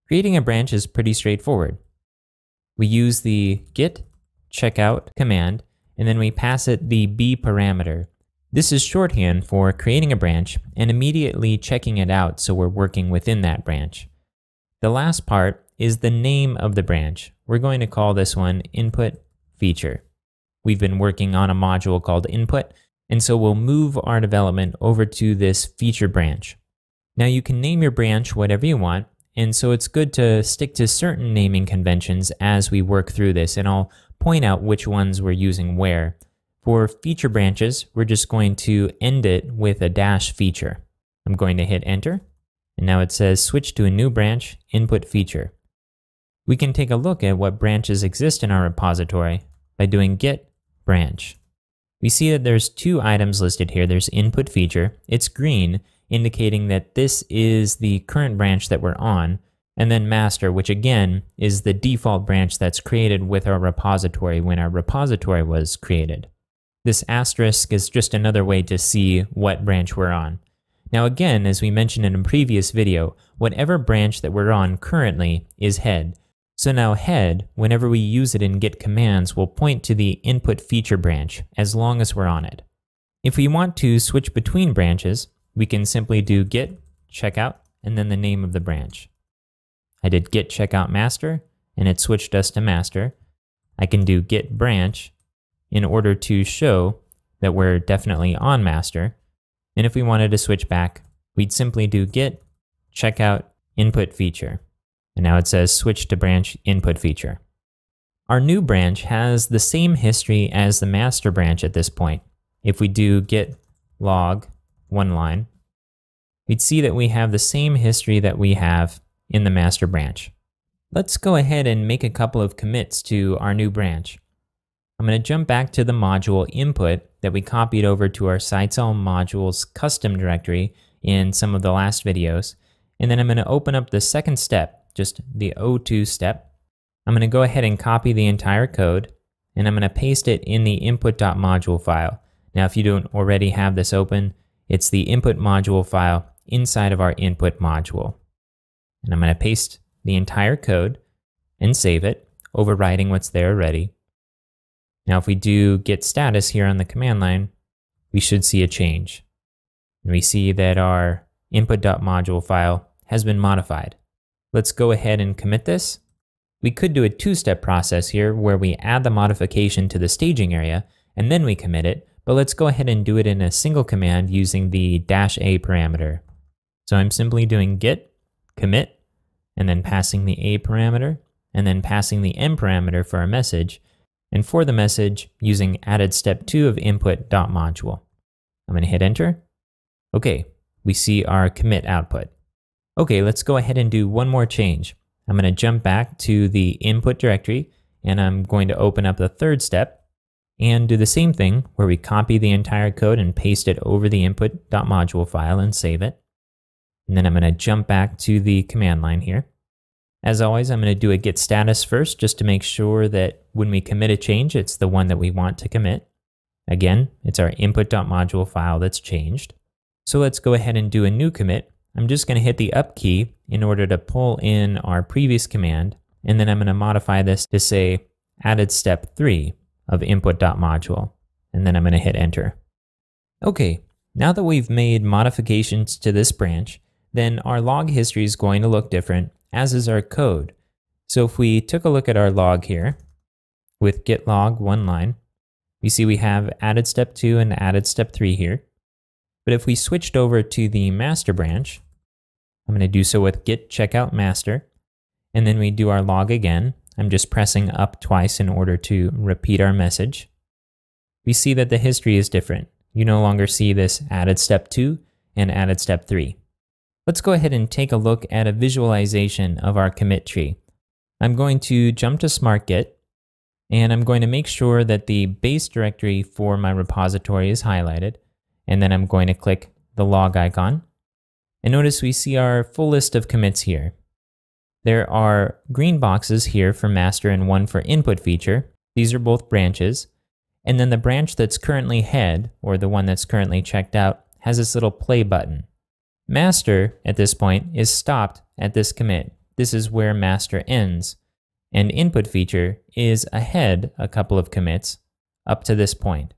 Creating a branch is pretty straightforward. We use the git checkout command, and then we pass it the b parameter. This is shorthand for creating a branch and immediately checking it out so we're working within that branch. The last part is the name of the branch. We're going to call this one input feature. We've been working on a module called input, and so we'll move our development over to this feature branch. Now you can name your branch whatever you want, and so it's good to stick to certain naming conventions as we work through this, and I'll point out which ones we're using where. For feature branches, we're just going to end it with a dash feature. I'm going to hit enter, and now it says switch to a new branch, input feature. We can take a look at what branches exist in our repository by doing git branch. We see that there's two items listed here. There's input feature. It's green, indicating that this is the current branch that we're on, and then master, which again is the default branch that's created with our repository when our repository was created. This asterisk is just another way to see what branch we're on. Now again, as we mentioned in a previous video, whatever branch that we're on currently is head. So now head, whenever we use it in git commands, will point to the input feature branch as long as we're on it. If we want to switch between branches, we can simply do git checkout and then the name of the branch. I did git checkout master and it switched us to master. I can do git branch in order to show that we're definitely on master. And if we wanted to switch back, we'd simply do git checkout input feature. And now it says switch to branch input feature. Our new branch has the same history as the master branch at this point. If we do git log one line, we'd see that we have the same history that we have in the master branch. Let's go ahead and make a couple of commits to our new branch. I'm going to jump back to the module input that we copied over to our sites all modules custom directory in some of the last videos. And then I'm going to open up the second step, just the O2 step. I'm going to go ahead and copy the entire code, and I'm going to paste it in the input.module file. Now, if you don't already have this open, it's the input module file inside of our input module. And I'm going to paste the entire code and save it, overwriting what's there already. Now, if we do git status here on the command line, we should see a change. And we see that our input.module file has been modified. Let's go ahead and commit this. We could do a two-step process here where we add the modification to the staging area and then we commit it, but let's go ahead and do it in a single command using the -a parameter. So I'm simply doing git commit and then passing the a parameter and then passing the m parameter for our message, and for the message using added step 2 of input.module. I'm going to hit enter. Okay, we see our commit output. Okay, let's go ahead and do one more change. I'm going to jump back to the input directory and I'm going to open up the third step and do the same thing where we copy the entire code and paste it over the input.module file and save it. And then I'm going to jump back to the command line here. As always, I'm going to do a git status first just to make sure that when we commit a change, it's the one that we want to commit. Again, it's our input.module file that's changed. So let's go ahead and do a new commit. I'm just going to hit the up key in order to pull in our previous command, and then I'm going to modify this to say added step 3 of input.module, and then I'm going to hit enter. Okay, now that we've made modifications to this branch, then our log history is going to look different, as is our code. So if we took a look at our log here with git log one line, we see we have added step 2 and added step 3 here. But if we switched over to the master branch, I'm going to do so with git checkout master, and then we do our log again. I'm just pressing up twice in order to repeat our message. We see that the history is different. You no longer see this added step 2 and added step 3. Let's go ahead and take a look at a visualization of our commit tree. I'm going to jump to SmartGit, and I'm going to make sure that the base directory for my repository is highlighted, and then I'm going to click the log icon. And notice we see our full list of commits here. There are green boxes here for master and one for input feature. These are both branches. And then the branch that's currently head, or the one that's currently checked out, has this little play button. Master, at this point, is stopped at this commit. this is where master ends, and input feature is ahead a couple of commits up to this point.